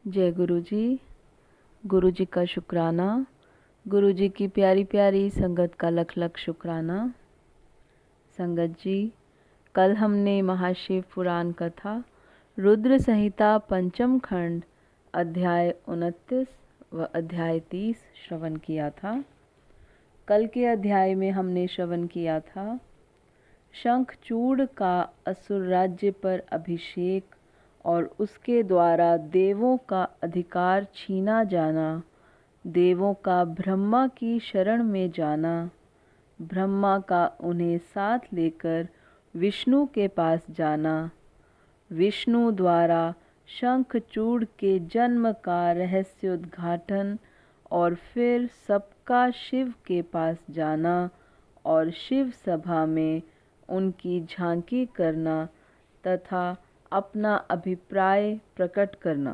जय गुरु जी। गुरु जी का शुक्राना। गुरु जी की प्यारी प्यारी संगत का लख लख शुक्राना। संगत जी, कल हमने महाशिव पुराण कथा रुद्र संहिता पंचम खंड अध्याय 29 व अध्याय 30 श्रवण किया था। कल के अध्याय में हमने श्रवण किया था शंखचूड़ का असुर राज्य पर अभिषेक और उसके द्वारा देवों का अधिकार छीना जाना, देवों का ब्रह्मा की शरण में जाना, ब्रह्मा का उन्हें साथ लेकर विष्णु के पास जाना, विष्णु द्वारा शंखचूड़ के जन्म का रहस्योद्घाटन और फिर सबका शिव के पास जाना और शिव सभा में उनकी झांकी करना तथा अपना अभिप्राय प्रकट करना।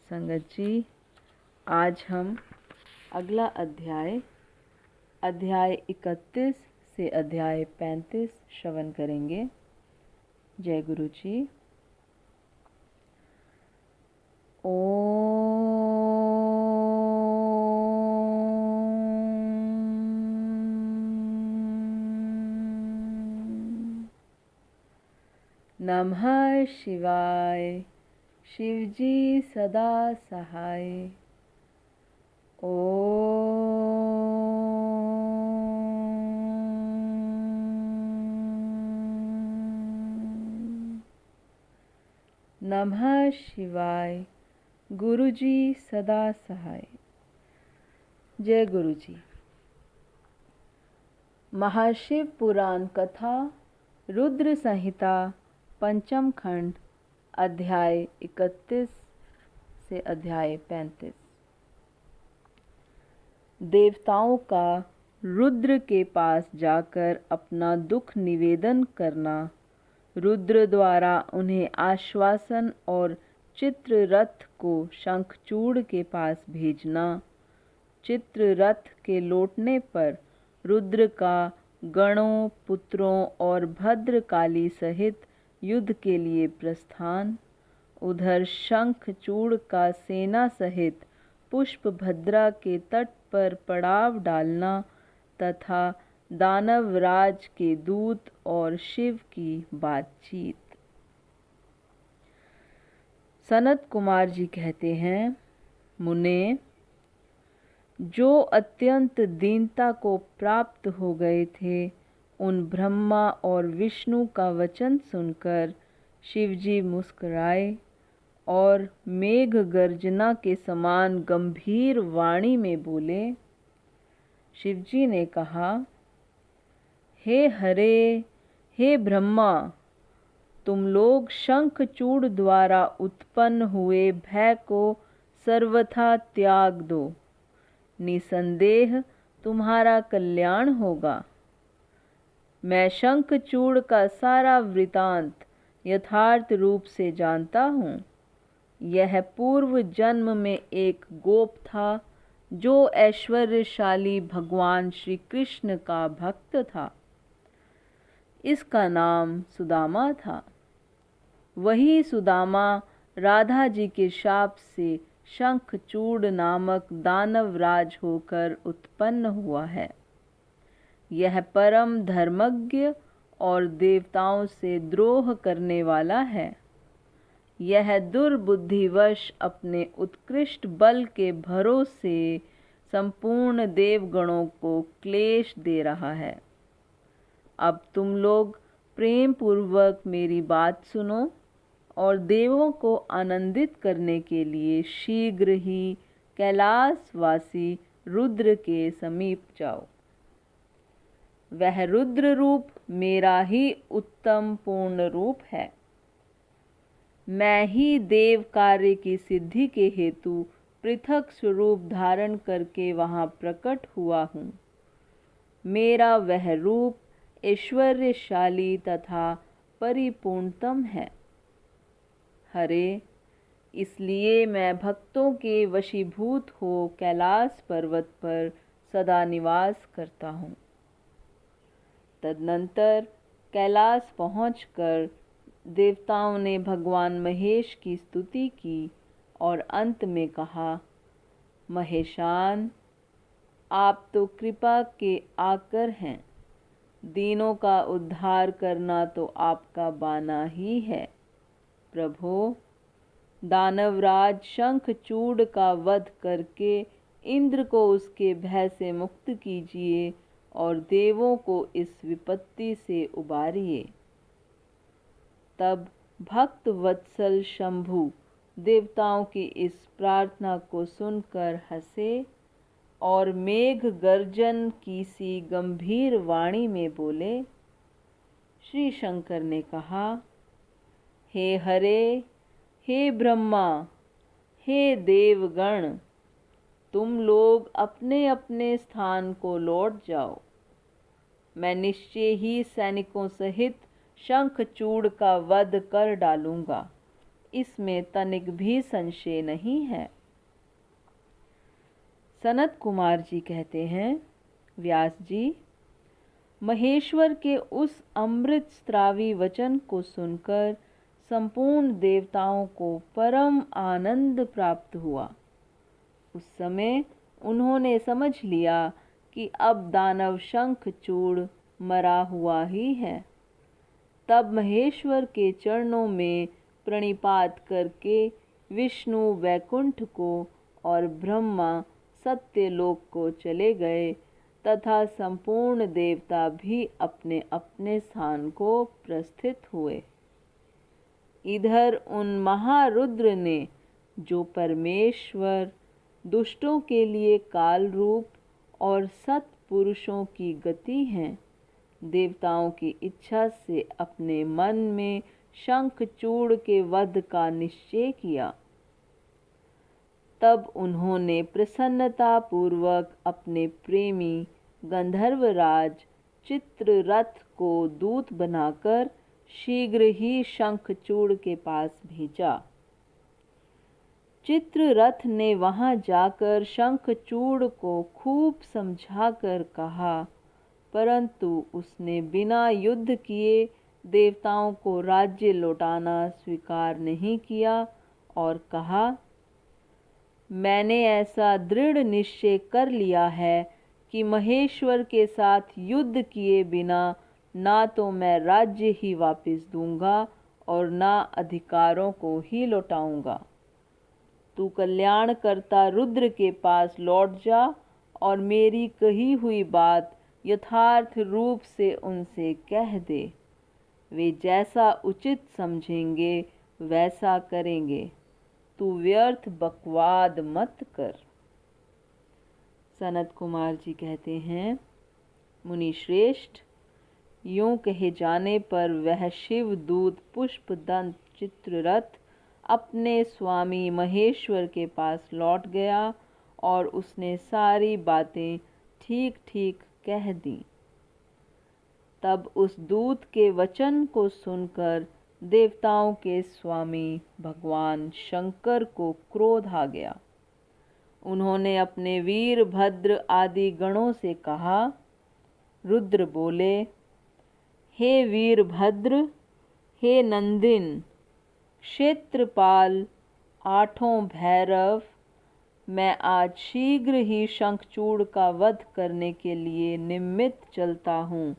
संगत जी, आज हम अगला अध्याय 31 से अध्याय 35 श्रवण करेंगे। जय गुरु जी। ओम नमः शिवाय। शिवजी सदा सहाय। ओम नमः शिवाय। गुरुजी सदा सहाय। जय गुरु जी। महाशिव पुराण कथा रुद्र संहिता पंचम खंड अध्याय 31 से अध्याय 35। देवताओं का रुद्र के पास जाकर अपना दुख निवेदन करना, रुद्र द्वारा उन्हें आश्वासन और चित्ररथ को शंखचूड़ के पास भेजना, चित्ररथ के लौटने पर रुद्र का गणों, पुत्रों और भद्रकाली सहित युद्ध के लिए प्रस्थान, उधर शंखचूड़ का सेना सहित पुष्पभद्रा के तट पर पड़ाव डालना तथा दानवराज के दूत और शिव की बातचीत। सनत कुमार जी कहते हैं, मुने, जो अत्यंत दीनता को प्राप्त हो गए थे, उन ब्रह्मा और विष्णु का वचन सुनकर शिवजी मुस्कुराए और मेघ गर्जना के समान गंभीर वाणी में बोले। शिवजी ने कहा, हे हरे, हे ब्रह्मा, तुम लोग शंखचूड़ द्वारा उत्पन्न हुए भय को सर्वथा त्याग दो। निसंदेह तुम्हारा कल्याण होगा। मैं शंखचूड़ का सारा वृतांत यथार्थ रूप से जानता हूँ। यह पूर्व जन्म में एक गोप था जो ऐश्वर्यशाली भगवान श्री कृष्ण का भक्त था। इसका नाम सुदामा था। वही सुदामा राधा जी के शाप से शंखचूड़ नामक दानवराज होकर उत्पन्न हुआ है। यह परम धर्मज्ञ और देवताओं से द्रोह करने वाला है। यह दुर्बुद्धिवश अपने उत्कृष्ट बल के भरोसे संपूर्ण देवगणों को क्लेश दे रहा है। अब तुम लोग प्रेम पूर्वक मेरी बात सुनो और देवों को आनंदित करने के लिए शीघ्र ही कैलाशवासी रुद्र के समीप जाओ। वह रुद्र रूप मेरा ही उत्तम पूर्ण रूप है। मैं ही देव कार्य की सिद्धि के हेतु पृथक स्वरूप धारण करके वहाँ प्रकट हुआ हूँ। मेरा वह रूप ऐश्वर्यशाली तथा परिपूर्णतम है। हरे, इसलिए मैं भक्तों के वशीभूत हो कैलाश पर्वत पर सदा निवास करता हूँ। तदनंतर कैलाश पहुंचकर देवताओं ने भगवान महेश की स्तुति की और अंत में कहा, महेशान, आप तो कृपा के आकर हैं। दीनों का उद्धार करना तो आपका बाना ही है। प्रभो, दानवराज शंखचूड़ का वध करके इंद्र को उसके भय से मुक्त कीजिए और देवों को इस विपत्ति से उबारिए। तब भक्त वत्सल शंभु देवताओं की इस प्रार्थना को सुनकर हंसे और मेघ गर्जन की सी गंभीर वाणी में बोले। श्री शंकर ने कहा, हे हरे, हे ब्रह्मा, हे देवगण, तुम लोग अपने अपने स्थान को लौट जाओ। मैं निश्चय ही सैनिकों सहित शंखचूड़ का वध कर डालूंगा, इसमें तनिक भी संशय नहीं है। सनत कुमार जी कहते हैं, व्यास जी, महेश्वर के उस अमृत स्त्रावी वचन को सुनकर संपूर्ण देवताओं को परम आनंद प्राप्त हुआ। उस समय उन्होंने समझ लिया कि अब दानव शंखचूड़ मरा हुआ ही है। तब महेश्वर के चरणों में प्रणिपात करके विष्णु वैकुंठ को और ब्रह्मा सत्यलोक को चले गए तथा संपूर्ण देवता भी अपने अपने स्थान को प्रस्थित हुए। इधर उन महारुद्र ने, जो परमेश्वर, दुष्टों के लिए काल रूप और सत्पुरुषों की गति हैं, देवताओं की इच्छा से अपने मन में शंखचूड़ के वध का निश्चय किया। तब उन्होंने प्रसन्नता पूर्वक अपने प्रेमी गंधर्वराज चित्ररथ को दूत बनाकर शीघ्र ही शंखचूड़ के पास भेजा। चित्ररथ ने वहां जाकर शंखचूड़ को खूब समझाकर कहा, परंतु उसने बिना युद्ध किए देवताओं को राज्य लौटाना स्वीकार नहीं किया और कहा, मैंने ऐसा दृढ़ निश्चय कर लिया है कि महेश्वर के साथ युद्ध किए बिना ना तो मैं राज्य ही वापस दूंगा और ना अधिकारों को ही लौटाऊंगा। तू कल्याणकर्ता रुद्र के पास लौट जा और मेरी कही हुई बात यथार्थ रूप से उनसे कह दे। वे जैसा उचित समझेंगे वैसा करेंगे। तू व्यर्थ बकवाद मत कर। सनत कुमार जी कहते हैं, मुनि श्रेष्ठ, यूं कहे जाने पर वह शिव दूत पुष्पदंत चित्ररथ अपने स्वामी महेश्वर के पास लौट गया और उसने सारी बातें ठीक ठीक कह दी। तब उस दूत के वचन को सुनकर देवताओं के स्वामी भगवान शंकर को क्रोध आ गया। उन्होंने अपने वीरभद्र आदि गणों से कहा। रुद्र बोले, हे वीरभद्र, हे नंदिन, क्षेत्रपाल, आठों भैरव, मैं आज शीघ्र ही शंखचूड़ का वध करने के लिए निमित्त चलता हूँ।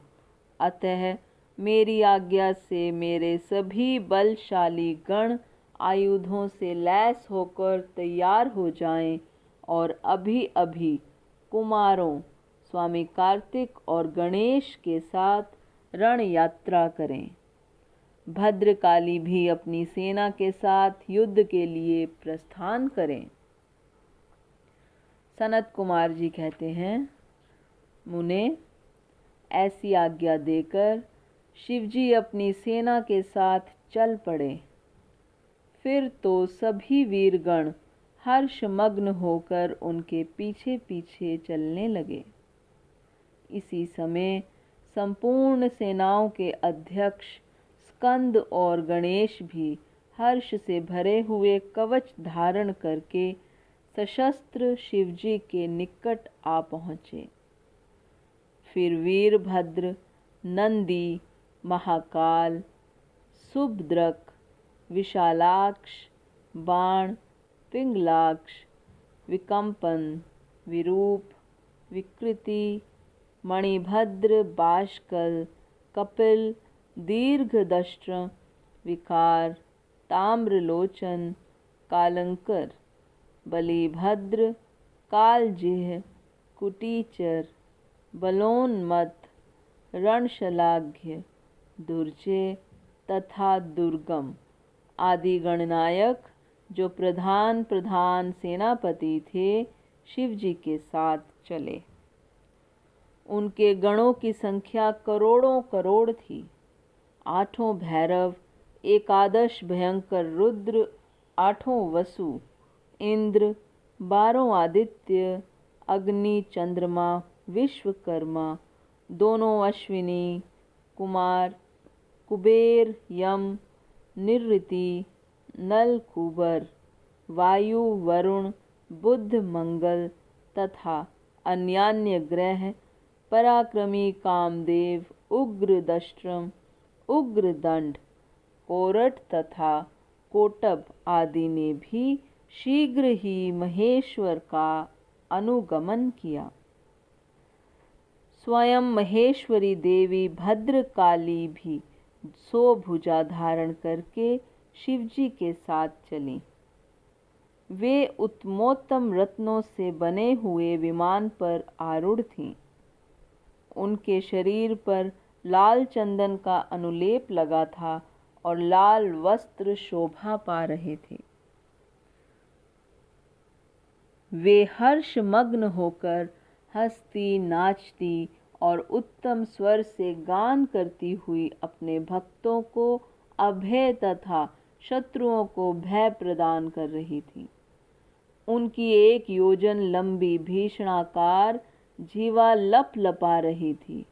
अतः मेरी आज्ञा से मेरे सभी बलशाली गण आयुधों से लैस होकर तैयार हो जाएं और अभी अभी कुमारों स्वामी कार्तिक और गणेश के साथ रण यात्रा करें। भद्रकाली भी अपनी सेना के साथ युद्ध के लिए प्रस्थान करें। सनत कुमार जी कहते हैं, मुने, ऐसी आज्ञा देकर शिवजी अपनी सेना के साथ चल पड़े। फिर तो सभी वीरगण हर्षमग्न होकर उनके पीछे पीछे चलने लगे। इसी समय संपूर्ण सेनाओं के अध्यक्ष स्कंद और गणेश भी हर्ष से भरे हुए कवच धारण करके सशस्त्र शिवजी के निकट आ पहुँचे। फिर वीरभद्र, नंदी, महाकाल, सुभद्रक, विशालाक्ष, बाण, पिंगलाक्ष, विकम्पन, विरूप, विकृति, मणिभद्र, बाष्कल, कपिल, दीर्घदष्ट्र, विकार, ताम्रलोचन, कालंकर, बलिभद्र, कालजिह्व, कुटीचर, बलोन्मत्त, रणशलाघ्य, दुर्जय तथा दुर्गम आदि गणनायक जो प्रधान सेनापति थे, शिवजी के साथ चले। उनके गणों की संख्या करोड़ों करोड़ थी। 8 भैरव, एकादश भयंकर रुद्र, 8 वसु, इंद्र, 12 आदित्य, अग्नि, चंद्रमा, विश्वकर्मा, दोनों अश्विनी कुमार, कुबेर, यम, निरृति, नल, कुबर, वायु, वरुण, बुध, मंगल तथा अन्यान्य ग्रह, पराक्रमी कामदेव, उग्र दष्ट्रम, उग्र दंड, कोरट तथा कोटब आदि ने भी शीघ्र ही महेश्वर का अनुगमन किया। स्वयं महेश्वरी देवी भद्रकाली भी 100 भुजा धारण करके शिवजी के साथ चली। वे उत्तमोत्तम रत्नों से बने हुए विमान पर आरूढ़ थीं। उनके शरीर पर लाल चंदन का अनुलेप लगा था और लाल वस्त्र शोभा पा रहे थे। वे हर्षमग्न होकर हंसती, नाचती और उत्तम स्वर से गान करती हुई अपने भक्तों को अभय तथा शत्रुओं को भय प्रदान कर रही थी। उनकी 1 योजन लंबी भीषणाकार जीवा लपलपा रही थी।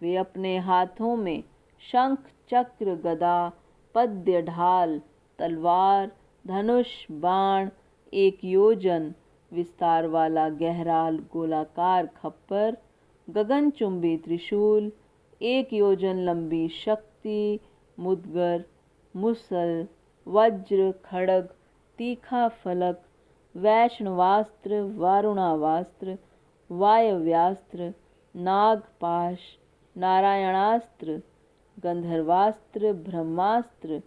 वे अपने हाथों में शंख, चक्र, गदा, पद्य, ढाल, तलवार, धनुष, बाण, 1 योजन विस्तार वाला गहरा गोलाकार खप्पर, गगनचुंबी त्रिशूल, 1 योजन लंबी शक्ति, मुदगर, मुसल, वज्र, खड्ग, तीखा फलक, वैष्णवास्त्र, वारुणावास्त्र, वायव्यास्त्र, नागपाश, नारायणास्त्र, गंधर्वास्त्र, ब्रह्मास्त्र,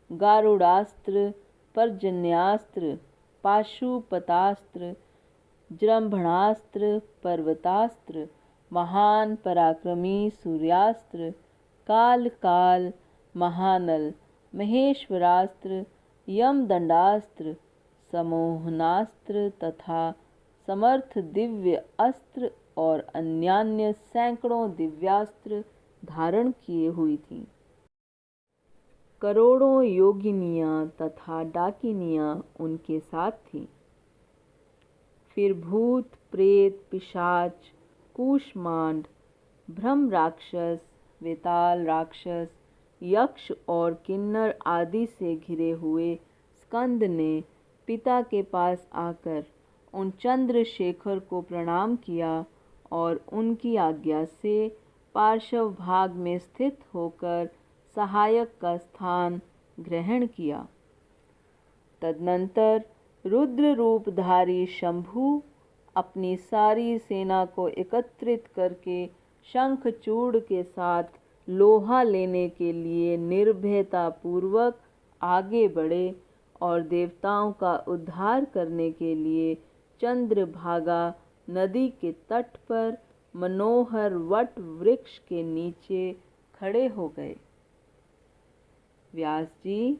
गारुडास्त्र, पर्जन्यास्त्र, पाशुपतास्त्र, जृंभणास्त्र, पर्वतास्त्र, महान पराक्रमी सूर्यास्त्र, काल, महानल, महेश्वरास्त्र, यमदंडास्त्र, समोहनास्त्र तथा समर्थ दिव्य अस्त्र और अन्यान्य सैकड़ों दिव्यास्त्र धारण किए हुई थीं। करोड़ों योगिनियां तथा डाकिनियां उनके साथ थीं। फिर भूत, प्रेत, पिशाच, कूष्मांड, ब्रह्म राक्षस, वेताल राक्षस, यक्ष और किन्नर आदि से घिरे हुए स्कंद ने पिता के पास आकर उन चंद्रशेखर को प्रणाम किया और उनकी आज्ञा से पार्श्व भाग में स्थित होकर सहायक का स्थान ग्रहण किया। तदनंतर रुद्र रूपधारी शंभु अपनी सारी सेना को एकत्रित करके शंखचूड़ के साथ लोहा लेने के लिए निर्भयता पूर्वक आगे बढ़े और देवताओं का उद्धार करने के लिए चंद्रभागा नदी के तट पर मनोहर वट वृक्ष के नीचे खड़े हो गए। व्यास जी,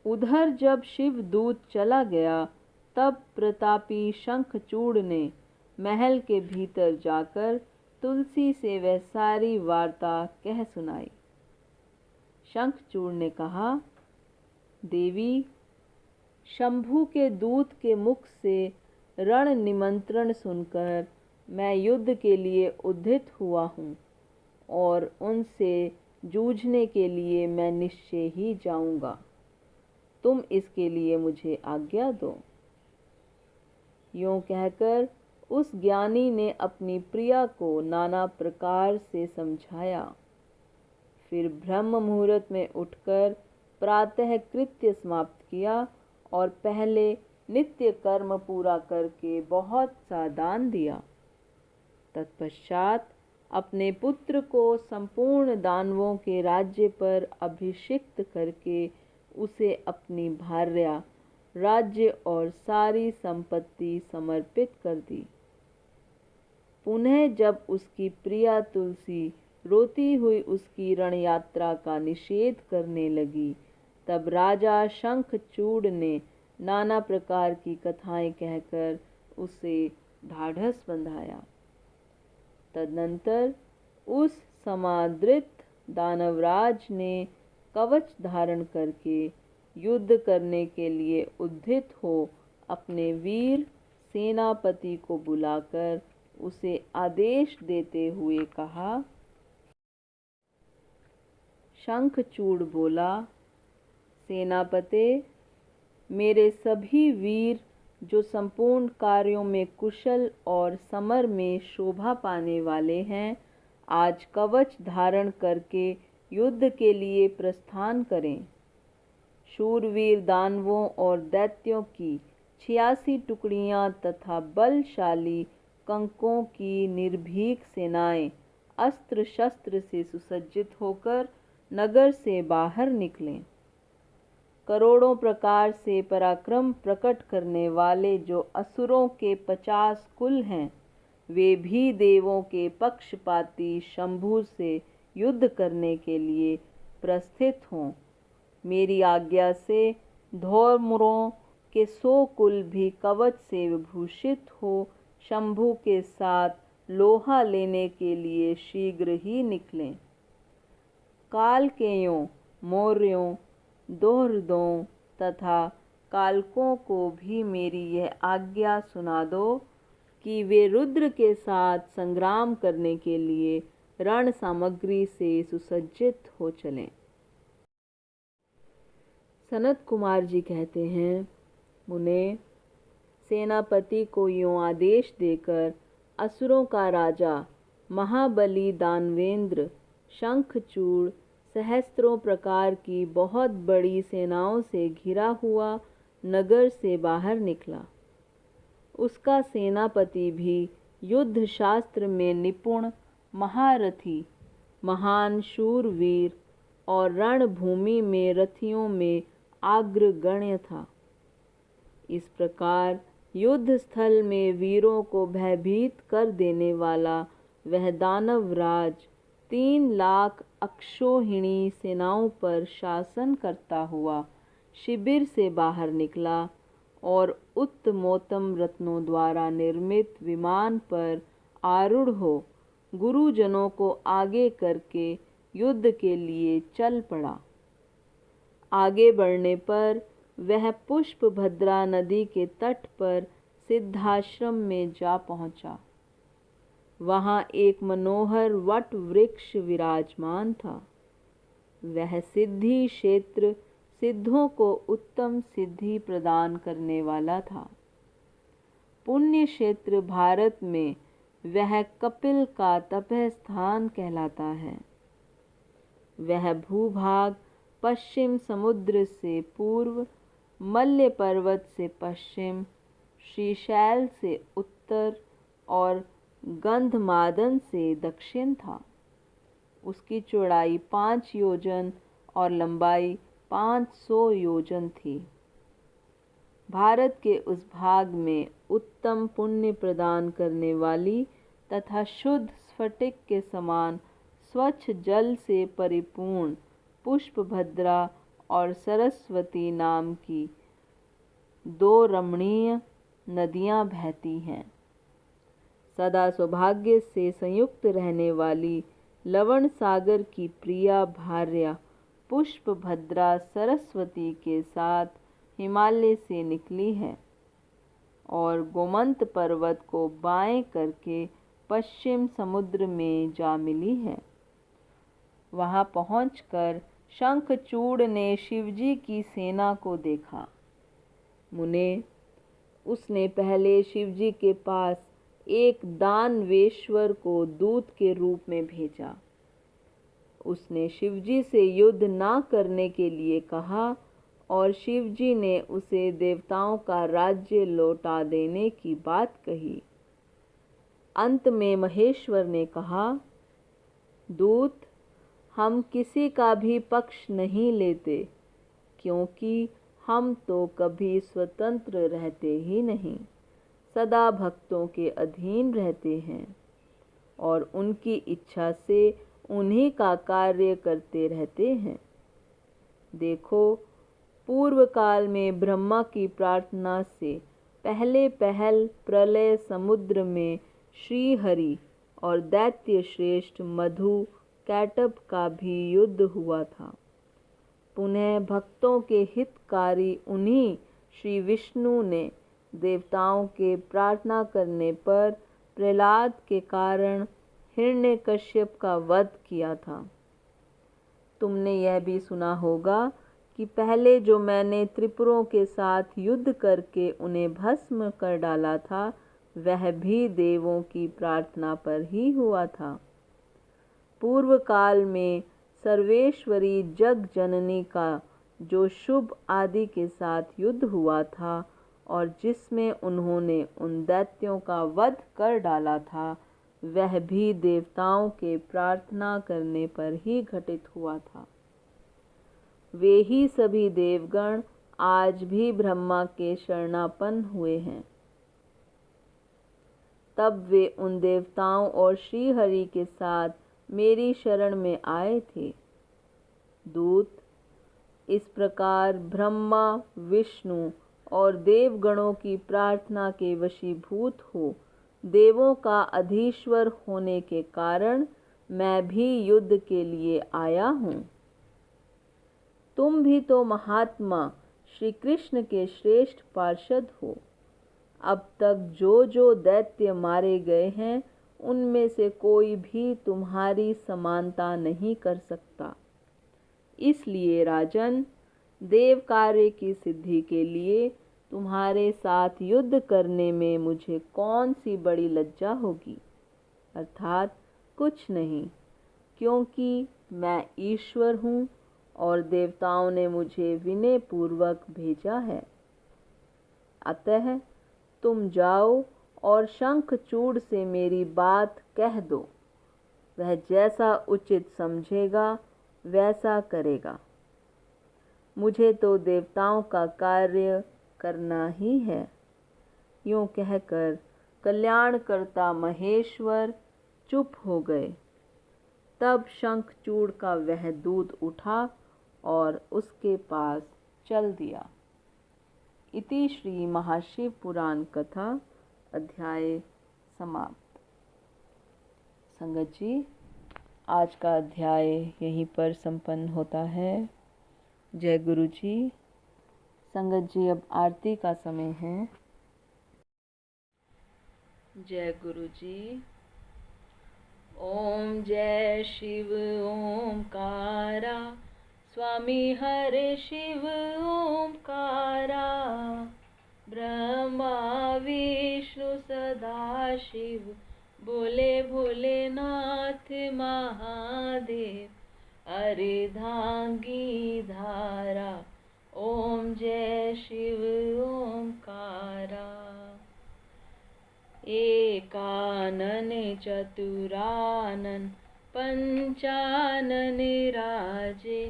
उधर जब शिव दूत चला गया तब प्रतापी शंखचूड़ ने महल के भीतर जाकर तुलसी से वह सारी वार्ता कह सुनाई। शंखचूड़ ने कहा, देवी, शंभु के दूत के मुख से रण निमंत्रण सुनकर मैं युद्ध के लिए उद्यत हुआ हूँ और उनसे जूझने के लिए मैं निश्चय ही जाऊंगा। तुम इसके लिए मुझे आज्ञा दो। यूं कहकर उस ज्ञानी ने अपनी प्रिया को नाना प्रकार से समझाया। फिर ब्रह्म मुहूर्त में उठकर प्रातः कृत्य समाप्त किया और पहले नित्य कर्म पूरा करके बहुत सा दान दिया। तत्पश्चात अपने पुत्र को संपूर्ण दानवों के राज्य पर अभिषिक्त करके उसे अपनी भार्या, राज्य और सारी संपत्ति समर्पित कर दी। पुनः जब उसकी प्रिया तुलसी रोती हुई उसकी रण यात्रा का निषेध करने लगी, तब राजा शंखचूड़ ने नाना प्रकार की कथाएं कहकर उसे ढाढ़स बंधाया। तदनंतर उस समादृत दानवराज ने कवच धारण करके युद्ध करने के लिए उद्यत हो अपने वीर सेनापति को बुलाकर उसे आदेश देते हुए कहा। शंखचूड़ बोला, सेनापते, मेरे सभी वीर जो संपूर्ण कार्यों में कुशल और समर में शोभा पाने वाले हैं, आज कवच धारण करके युद्ध के लिए प्रस्थान करें। शूरवीर दानवों और दैत्यों की 86 टुकड़ियां तथा बलशाली कंकों की निर्भीक सेनाएं अस्त्र शस्त्र से सुसज्जित होकर नगर से बाहर निकलें। करोड़ों प्रकार से पराक्रम प्रकट करने वाले जो असुरों के 50 कुल हैं, वे भी देवों के पक्षपाती शंभु से युद्ध करने के लिए प्रस्थित हों। मेरी आज्ञा से धौर्मुरों के 100 कुल भी कवच से विभूषित हो शंभु के साथ लोहा लेने के लिए शीघ्र ही निकलें। कालकेयों, मौर्यों, दोहृदों तथा कालकों को भी मेरी यह आज्ञा सुना दो कि वे रुद्र के साथ संग्राम करने के लिए रण सामग्री से सुसज्जित हो चलें। सनत कुमार जी कहते हैं, मुने, सेनापति को यूं आदेश देकर असुरों का राजा महाबली दानवेंद्र शंखचूड़ सहस्त्रों प्रकार की बहुत बड़ी सेनाओं से घिरा हुआ नगर से बाहर निकला। उसका सेनापति भी युद्ध शास्त्र में निपुण, महारथी, महान शूरवीर और रणभूमि में रथियों में अग्रगण्य था। इस प्रकार युद्ध स्थल में वीरों को भयभीत कर देने वाला वह दानवराज 3 लाख अक्षौहिणी सेनाओं पर शासन करता हुआ शिविर से बाहर निकला और उत्तमोत्तम रत्नों द्वारा निर्मित विमान पर आरूढ़ हो गुरुजनों को आगे करके युद्ध के लिए चल पड़ा। आगे बढ़ने पर वह पुष्पभद्रा नदी के तट पर सिद्धाश्रम में जा पहुंचा। वहां एक मनोहर वट वृक्ष विराजमान था। वह सिद्धि क्षेत्र सिद्धों को उत्तम सिद्धि प्रदान करने वाला था। पुण्य क्षेत्र भारत में वह कपिल का तपह स्थान कहलाता है। वह भूभाग पश्चिम समुद्र से पूर्व, मल्य पर्वत से पश्चिम, श्रीशैल से उत्तर और गंधमादन से दक्षिण था। उसकी चौड़ाई 5 योजन और लंबाई 500 योजन थी। भारत के उस भाग में उत्तम पुण्य प्रदान करने वाली तथा शुद्ध स्फटिक के समान स्वच्छ जल से परिपूर्ण पुष्पभद्रा और सरस्वती नाम की 2 रमणीय नदियां बहती हैं। सदा सौभाग्य से संयुक्त रहने वाली लवण सागर की प्रिया भार्या पुष्पभद्रा सरस्वती के साथ हिमालय से निकली है और गोमंत पर्वत को बाएं करके पश्चिम समुद्र में जा मिली है। वहां पहुंचकर शंखचूड़ ने शिवजी की सेना को देखा। मुने, उसने पहले शिवजी के पास एक दानवेश्वर को दूत के रूप में भेजा। उसने शिवजी से युद्ध ना करने के लिए कहा और शिवजी ने उसे देवताओं का राज्य लौटा देने की बात कही। अंत में महेश्वर ने कहा, दूत, हम किसी का भी पक्ष नहीं लेते, क्योंकि हम तो कभी स्वतंत्र रहते ही नहीं, सदा भक्तों के अधीन रहते हैं और उनकी इच्छा से उन्हीं का कार्य करते रहते हैं। देखो, पूर्व काल में ब्रह्मा की प्रार्थना से पहले प्रलय समुद्र में श्री हरि और दैत्य श्रेष्ठ मधु कैटभ का भी युद्ध हुआ था। पुनः भक्तों के हितकारी उन्हीं श्री विष्णु ने देवताओं के प्रार्थना करने पर प्रहलाद के कारण हिरण्यकश्यप का वध किया था। तुमने यह भी सुना होगा कि पहले जो मैंने त्रिपुरों के साथ युद्ध करके उन्हें भस्म कर डाला था, वह भी देवों की प्रार्थना पर ही हुआ था। पूर्व काल में सर्वेश्वरी जग जननी का जो शुभ आदि के साथ युद्ध हुआ था और जिसमें उन्होंने उन दैत्यों का वध कर डाला था, वह भी देवताओं के प्रार्थना करने पर ही घटित हुआ था। वे ही सभी देवगण आज भी ब्रह्मा के शरणापन्न हुए हैं। तब वे उन देवताओं और श्री हरि के साथ मेरी शरण में आए थे। दूत, इस प्रकार ब्रह्मा, विष्णु और देवगणों की प्रार्थना के वशीभूत हो देवों का अधीश्वर होने के कारण मैं भी युद्ध के लिए आया हूँ। तुम भी तो महात्मा श्री कृष्ण के श्रेष्ठ पार्षद हो। अब तक जो दैत्य मारे गए हैं, उनमें से कोई भी तुम्हारी समानता नहीं कर सकता। इसलिए राजन, देव कार्य की सिद्धि के लिए तुम्हारे साथ युद्ध करने में मुझे कौन सी बड़ी लज्जा होगी, अर्थात कुछ नहीं, क्योंकि मैं ईश्वर हूँ और देवताओं ने मुझे विनय पूर्वक भेजा है। अतः तुम जाओ और शंखचूड़ से मेरी बात कह दो, वह जैसा उचित समझेगा वैसा करेगा। मुझे तो देवताओं का कार्य करना ही है। यूँ कहकर कल्याणकर्ता महेश्वर चुप हो गए। तब शंखचूड़ का वह दूत उठा और उसके पास चल दिया। इति श्री महाशिव पुराण कथा अध्याय समाप्त। संगत जी, आज का अध्याय यहीं पर संपन्न होता है। जय गुरु जी। संगत जी, अब आरती का समय है। जय गुरु जी। ओम जय शिव ओमकारा, स्वामी हरे शिव ओमकारा, ब्रह्मा विष्णु सदा शिव, बोले भोलेनाथ महादेव, अर्धांगी धारा, ओम जय शिव ओमकारा। एकानन चतुरानन पंचानन राजे,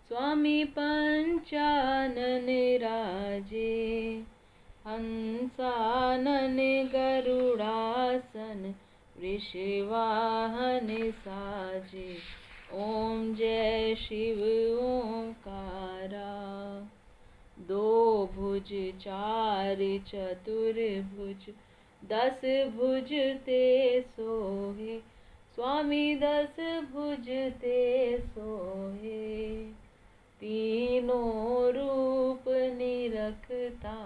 स्वामी पंचानन राजे, हंसानन गरुड़ासन, वृषवाहन साजे, ओम जय शिव ओमकारा। दो भुज चार चतुर्भुज, 10 भुज ते सोहे, स्वामी 10 भुज ते सोहे, तीनों रूप निरखता,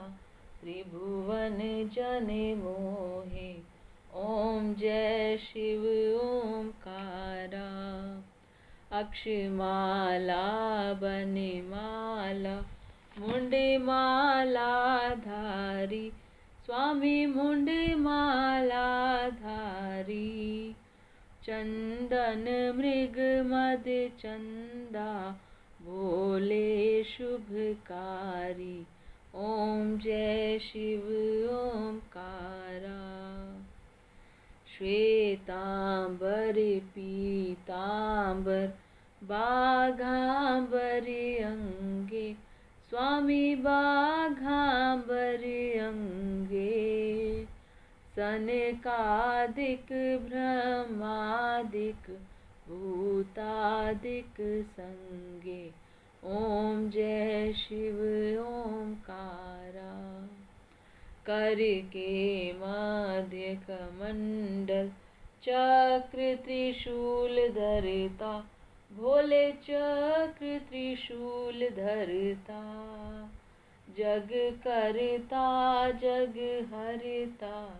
त्रिभुवन जन मोहे, ओम जय शिव ओमकारा। अक्षमाला बनमाला, मुंडमाला धारी, स्वामी मुंडमाला धारी, चंदन मृग मद चंदा भोले शुभकारी। ओम जय शिव ओमकारा। श्वेतांबर पीतांबर बाघांबर अंगे स्वामी बाघांबर अंगे। सनकादिक ब्रह्मादिक भूतादिक संगे। ओम जय शिव ओमकारा। करके मध्य कमंडल चक्र त्रिशूल धरता भोले चक्र त्रिशूल धरता। जग करता जग हरता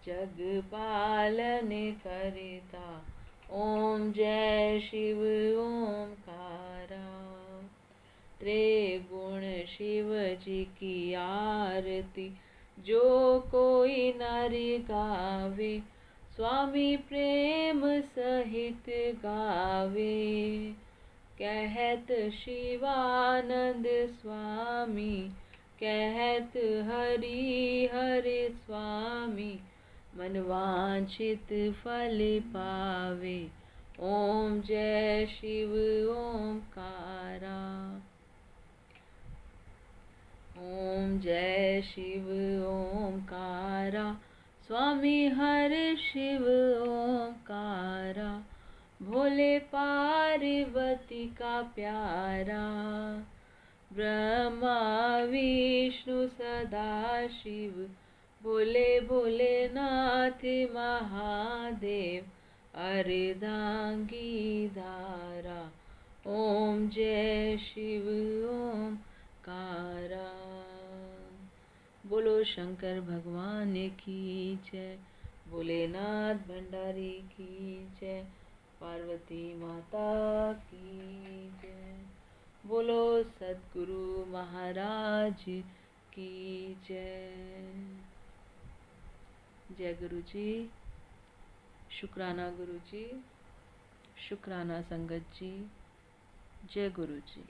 जग पालन करता। ओम जय शिव ओमकारा। त्रिगुण शिव जी की आरती जो कोई नर गावे स्वामी प्रेम सहित गावे। कहत शिवानंद स्वामी कहत हरि हरि स्वामी मनवांछित फल पावे। ओम जय शिव ओमकारा। ओम जय शिव ओमकारा। स्वामी हर शिव ओमकारा। भोले पार्वती का प्यारा। ब्रह्मा विष्णु सदा शिव भोले भोलेनाथ महादेव अर्धांगी धारा। ओम जय शिव ओमकारा। बोलो शंकर भगवान की जय। भोलेनाथ भंडारी की जय। पार्वती माता की जय। बोलो सद्गुरु महाराज की जय। जय गुरु जी। शुक्राना गुरु जी। शुक्राना संगत जी। जय गुरु जी।